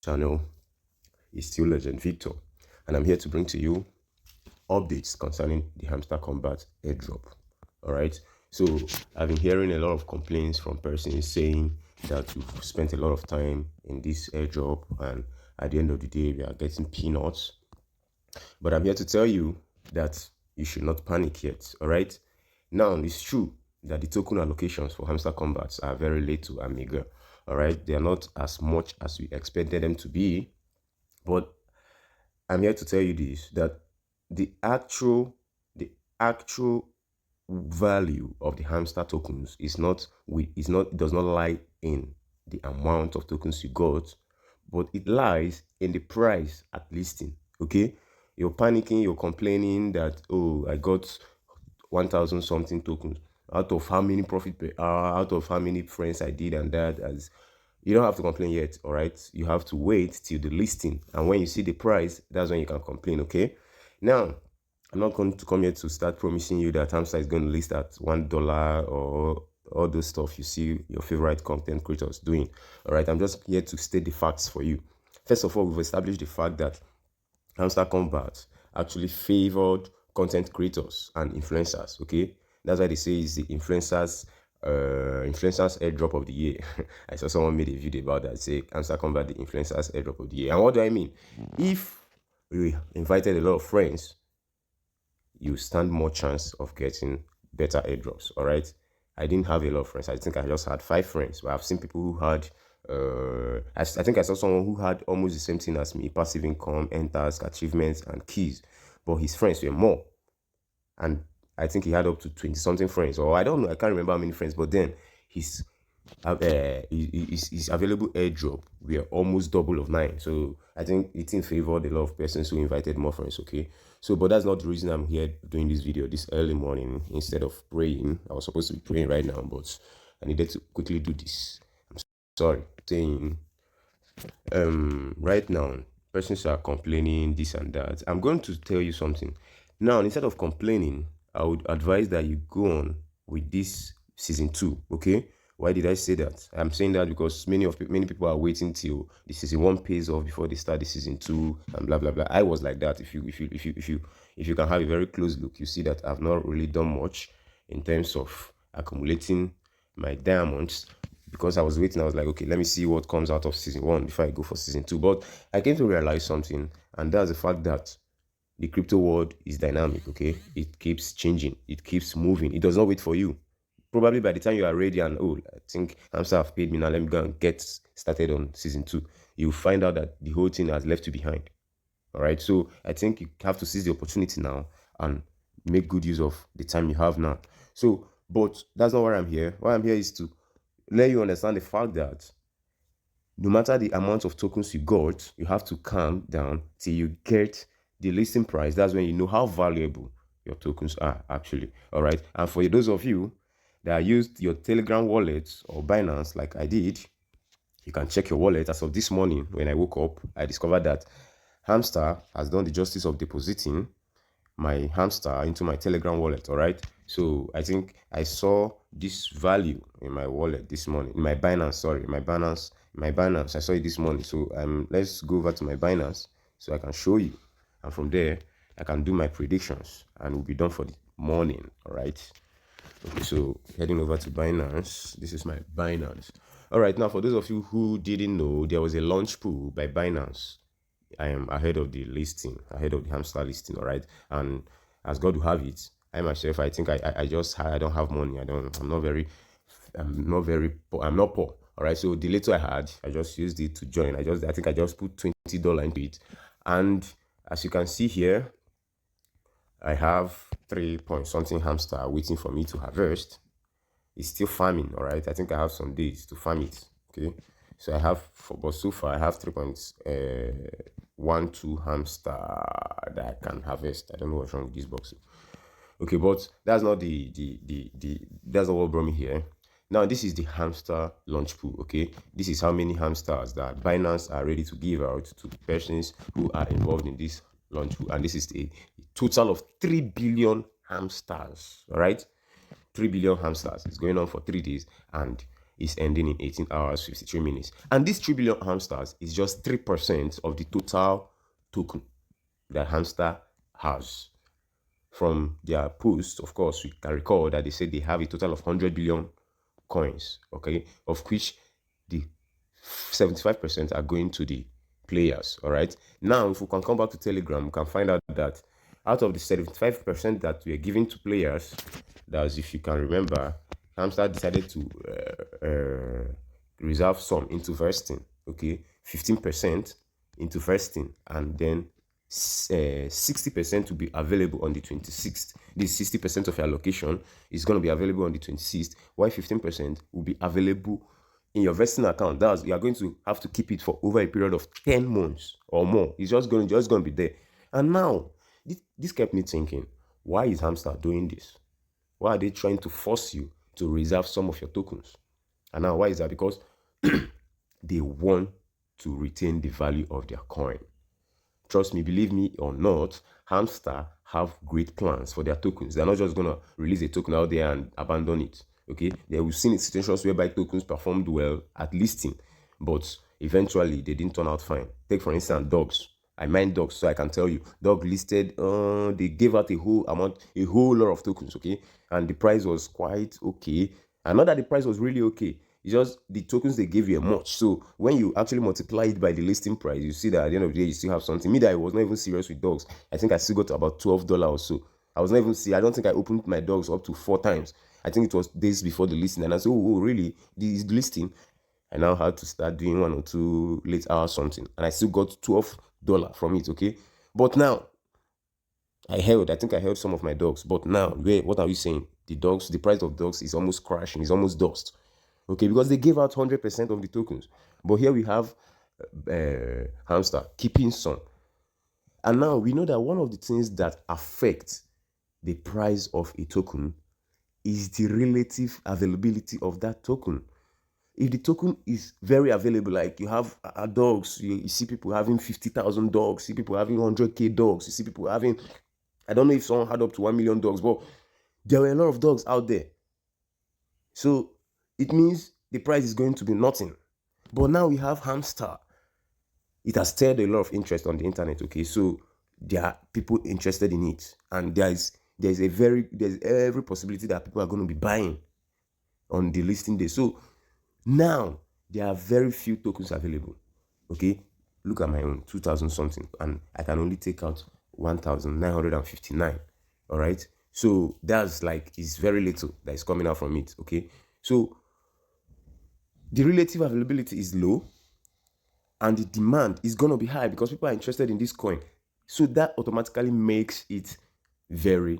channel is still Legend Victor, and I'm here to bring to you updates concerning the Hamster Combat Airdrop. All right, so I've been hearing a lot of complaints from persons saying that you've spent a lot of time in this airdrop, and at the end of the day, we are getting peanuts. But I'm here to tell you that you should not panic yet. All right, now it's true that the token allocations for Hamster Combats are very little and meager. All right, they are not as much as we expected them to be, but I'm here to tell you this, that the actual value of the hamster tokens does not lie in the amount of tokens you got, but it lies in the price at listing. Okay, you're panicking, you're complaining that, oh, I got 1,000 something tokens out of how many profit per hour, out of how many friends I did, and that. As you don't have to complain yet. All right, you have to wait till the listing, and when you see the price, that's when you can complain. Okay, now I'm not going to come here to start promising you that Hamster is going to list at $1 or all those stuff you see your favorite content creators doing. All right, I'm just here to state the facts for you. First of all, we've established the fact that Hamster Combat actually favored content creators and influencers. Okay, that's why they say it's the influencers airdrop of the year. I saw someone made a video about that, say Hamster Combat the influencers airdrop of the year. And what do I mean? If we invited a lot of friends, you stand more chance of getting better airdrops. All right, I didn't have a lot of friends. I think I just had 5 friends, but I've seen people who had I think I saw someone who had almost the same thing as me: passive income, enters, achievements, and keys, but his friends were more. And I think he had up to 20 something friends, or I don't know, I can't remember how many friends, but then his his available airdrop were almost double of mine. So I think it in favored a lot of persons who invited more friends. Okay, so but that's not the reason I'm here doing this video this early morning instead of praying. I was supposed to be praying right now, but I needed to quickly do this. I'm sorry. Saying right now persons are complaining this and that. I'm going to tell you something now. Instead of complaining, I would advise that you go on with this season 2. Okay, why did I say that? I'm saying that because many people are waiting till the season 1 pays off before they start the season 2 and blah blah blah. I was like that. If you can have a very close look, you see that I've not really done much in terms of accumulating my diamonds, because I was waiting. I was like, okay, let me see what comes out of season 1 before I go for season 2. But I came to realize something, and that's the fact that the crypto world is dynamic. Okay, it keeps changing, it keeps moving, it does not wait for you. Probably by the time you are ready and, oh, I think Hamster have paid me now, let me go and get started on season 2, you'll find out that the whole thing has left you behind. All right, so I think you have to seize the opportunity now and make good use of the time you have now. So, but that's not why I'm here. Why I'm here is to let you understand the fact that no matter the amount of tokens you got, you have to calm down till you get the listing price. That's when you know how valuable your tokens are actually. All right, and for those of you that used your Telegram wallet or Binance like I did, you can check your wallet. As of this morning, when I woke up, I discovered that Hamster has done the justice of depositing my Hamster into my Telegram wallet. All right, so I think I saw this value in my wallet this morning, in my Binance, sorry, my Binance. I saw it this morning. So let's go over to my Binance so I can show you, and from there I can do my predictions and we'll be done for the morning. All right, okay, so heading over to Binance. This is my Binance. All right, now for those of you who didn't know, there was a launch pool by Binance. I am ahead of the listing, ahead of the Hamster listing. All right, and as God will have it, I myself, I think I don't have money. I'm not poor. All right, so the little I had, I just used it to join. I think I just put $20 into it, and as you can see here, I have 3 point something hamster waiting for me to harvest. It's still farming. All right, I think I have some days to farm it. Okay, so I have, but so far I have 3.12 hamster that I can harvest. I don't know what's wrong with this box. Okay, but that's not that's not what brought me here. Now this is the hamster launch pool. Okay, this is how many hamsters that Binance are ready to give out to persons who are involved in this launch pool, and this is a total of 3 billion hamsters. All right, 3 billion hamsters. It's going on for 3 days, and is ending in 18 hours 53 minutes. And these 3 billion hamsters is just 3% of the total token that Hamster has. From their post, of course, we can recall that they said they have a total of 100 billion coins, okay, of which the 75% are going to the players. All right. Now, if we can come back to Telegram, we can find out that out of the 75% that we are giving to players, that's, if you can remember, Hamster decided to reserve some into vesting, okay, 15% into vesting, and then 60% will be available on the 26th. This 60% of your allocation is going to be available on the 26th, while 15% will be available in your vesting account. That's, you are going to have to keep it for over a period of 10 months or more. It's just going to be there. And now, this kept me thinking, why is Hamster doing this? Why are they trying to force you to reserve some of your tokens? And now, why is that? Because they want to retain the value of their coin. Trust me, believe me or not, Hamster have great plans for their tokens. They're not just going to release a token out there and abandon it. Okay, we've seen situations whereby tokens performed well at listing, but eventually they didn't turn out fine. Take, for instance, dogs. I mind dogs, so I can tell you, dog listed, they gave out a whole lot of tokens, okay, and the price was quite okay. And not that the price was really okay, it's just the tokens they gave you are much. So when you actually multiply it by the listing price, you see that at the end of the day, you still have something. Me, that I was not even serious with dogs. I think I still got about $12 or so. I was not even I don't think I opened my dogs up to 4 times. I think it was days before the listing. And I said, oh really? This is the listing. I now had to start doing 1 or 2 late hours something. And I still got $12 from it, okay? But now, I think I held some of my dogs. But now, what are you saying? The price of dogs is almost crashing. It's almost dust. Okay, because they gave out 100% of the tokens. But here we have Hamster keeping some. And now we know that one of the things that affects the price of a token is the relative availability of that token. If the token is very available, like you have dogs, you see people having 50,000 dogs, see people having 100K dogs, you see people having, I don't know if someone had up to 1 million dogs, but there were a lot of dogs out there. So it means the price is going to be nothing. But now we have Hamster. It has stirred a lot of interest on the internet, okay? So there are people interested in it. And there's every possibility that people are going to be buying on the listing day. So now there are very few tokens available, okay? Look at my own, 2,000 something, and I can only take out 1,959, all right? So that's like, it's very little that is coming out from it, okay? So the relative availability is low and the demand is going to be high because people are interested in this coin. So that automatically makes it very,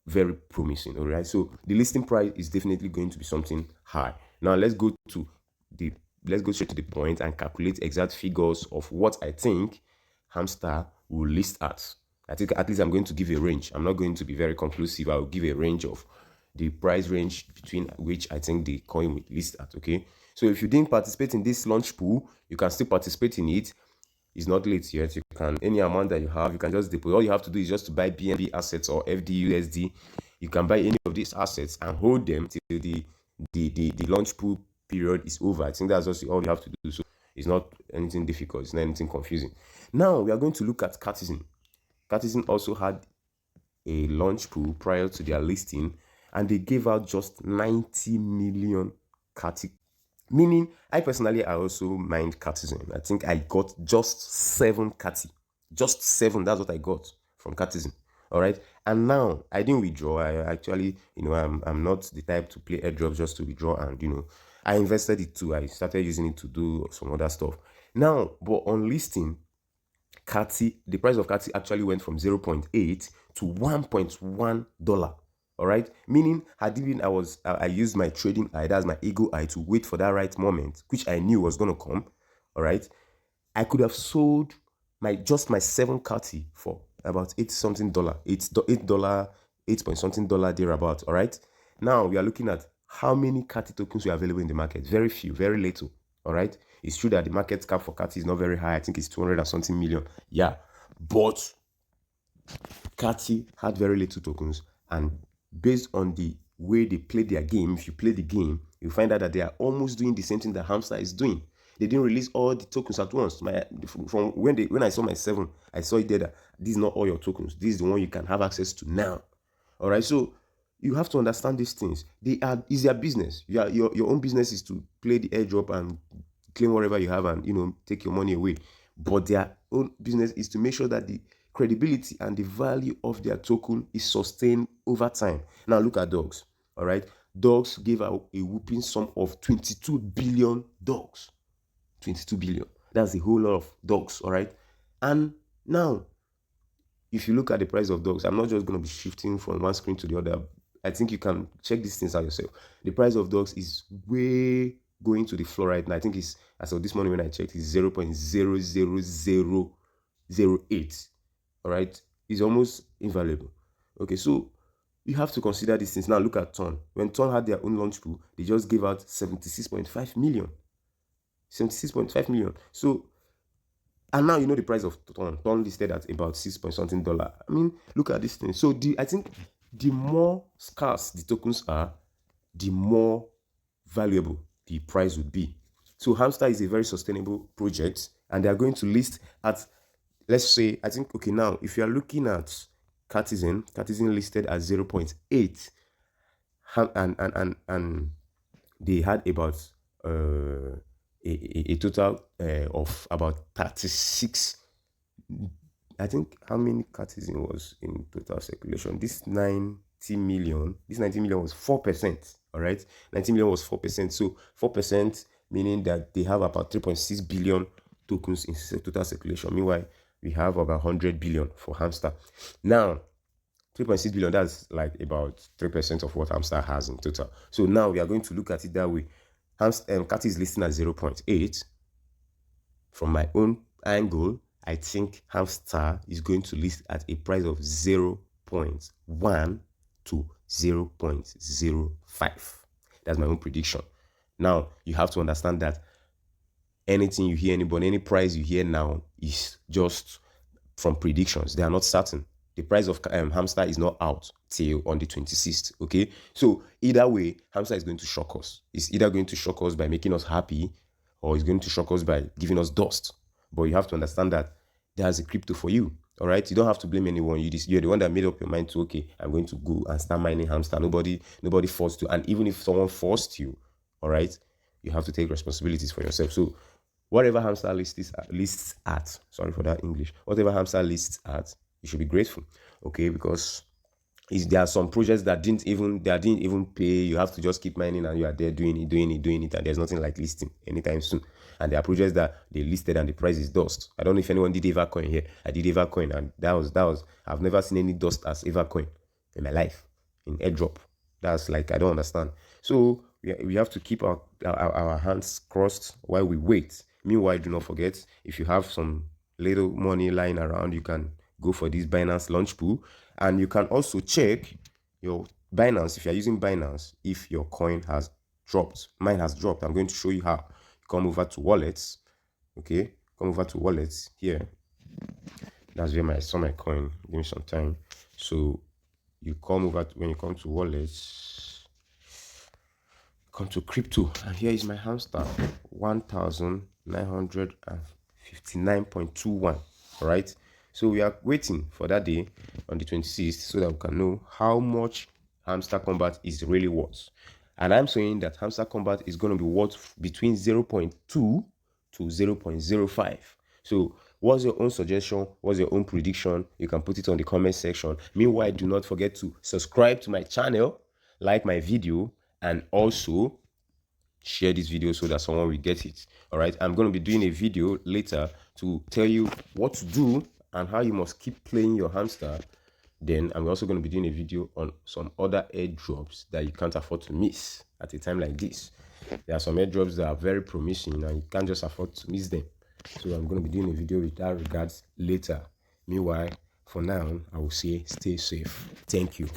very promising, all right? So the listing price is definitely going to be something high. Now let's go straight to the point and calculate exact figures of what I think Hamster will list at. I think at least I'm going to give a range. I'm not going to be very conclusive. I'll give a range of the price range between which I think the coin will list at, okay? So if you didn't participate in this launch pool, you can still participate in it. It's not late yet. You can, any amount that you have, you can just deposit. All you have to do is just to buy BNB assets or FDUSD. You can buy any of these assets and hold them till the launch pool period is over. I think that's just all you have to do. So it's not anything difficult. It's not anything confusing. Now we are going to look at Cartesian. Cartesian also had a launch pool prior to their listing, and they gave out just 90 million Carti. Meaning, I also mined Cartesian. I think I got just 7 Carti. Just 7, that's what I got from Cartesian. All right. And now I didn't withdraw. I actually, I'm not the type to play airdrops just to withdraw. And, I invested it too. I started using it to do some other stuff. Now, but on listing, the price of Carti actually went from 0.8 to $1.1. All right, meaning I used my trading eye, that's my ego eye, to wait for that right moment, which I knew was gonna come. All right, I could have sold my 7 Carti for about $8 something, $8 point something thereabout. All right, now we are looking at how many Carti tokens were available in the market. Very few, very little. All right, it's true that the market cap for Carti is not very high. I think it's 200 and something million. Yeah, but Carti had very little tokens, and based on the way they play their game, if you play the game, you find out that they are almost doing the same thing that Hamster is doing. They didn't release all the tokens at once. From when I saw my 7, I saw it there that these are not all your tokens. This is the one you can have access to now. All right, so you have to understand these things. Is their business. Your own business is to play the airdrop and claim whatever you have and take your money away. But their own business is to make sure that the credibility and the value of their token is sustained over time. Now look at dogs. All right, dogs gave out a whooping sum of 22 billion dogs. 22 billion. That's a whole lot of dogs. All right, and now if you look at the price of dogs, I'm not just going to be shifting from one screen to the other. I think you can check these things out yourself. The price of dogs is way going to the floor right now. I think it's, as of this morning when I checked, it's 0.00008. All right, it's almost invaluable. Okay, so you have to consider these things. Now look at Ton. When Ton had their own launch pool, they just gave out 76.5 million. 76.5 million. So, and now you know the price of Ton. Ton listed at about $6 something. I mean, look at this thing. So I think the more scarce the tokens are, the more valuable the price would be. So Hamster is a very sustainable project, and they are going to list at, let's say, I think, okay, now if you are looking at Cartizen listed at 0.8, and they had about a total of about 36. I think how many Cartizen was in total circulation? This 90 million was 4%. All right, 90 million was 4%. So 4% meaning that they have about 3.6 billion tokens in total circulation. Meanwhile, we have about 100 billion for Hamster. Now, 3.6 billion, that's like about 3% of what Hamster has in total. So now we are going to look at it that way. Cat is listing at 0.8. From my own angle, I think Hamster is going to list at a price of 0.1 to 0.05. That's my own prediction. Now, you have to understand that anything you hear, any price you hear now is just from predictions. They are not certain. The price of Hamster is not out till on the 26th, okay? So either way, Hamster is going to shock us. It's either going to shock us by making us happy, or it's going to shock us by giving us dust. But you have to understand that there's a crypto for you, all right? You don't have to blame anyone. You're the one that made up your mind to, okay, I'm going to go and start mining Hamster. Nobody forced you. And even if someone forced you, all right, you have to take responsibilities for yourself. So whatever Hamster lists at, sorry for that English, whatever Hamster lists at, you should be grateful, okay? Because there are some projects that didn't even pay. You have to just keep mining, and you are there doing it, and there's nothing like listing anytime soon. And there are projects that they listed and the price is dust. I don't know if anyone did Evercoin here. I did Evercoin, and that was I've never seen any dust as Evercoin in my life in airdrop. That's like, I don't understand. So we have to keep our hands crossed while we wait. Meanwhile, do not forget, if you have some little money lying around, you can go for this Binance launch pool, and you can also check your Binance, if you're using Binance, if your coin has dropped. Mine has dropped. I'm going to show you how. Come over to wallets, okay? Come over to wallets here. That's where I saw my coin. Give me some time. So you come over when you come to wallets, come to crypto, and here is my Hamster, 1,959.21. All right. So we are waiting for that day on the 26th so that we can know how much Hamster Combat is really worth. And I'm saying that Hamster Combat is going to be worth between 0.2 to 0.05. So what's your own suggestion? What's your own prediction? You can put it on the comment section. Meanwhile, do not forget to subscribe to my channel, like my video, and also share this video so that someone will get it. All right, I'm going to be doing a video later to tell you what to do and how you must keep playing your Hamster. Then I'm also going to be doing a video on some other airdrops that you can't afford to miss at a time like this. There are some airdrops that are very promising and you can't just afford to miss them. So I'm going to be doing a video with that regards later. Meanwhile, for now, I will say stay safe. Thank you.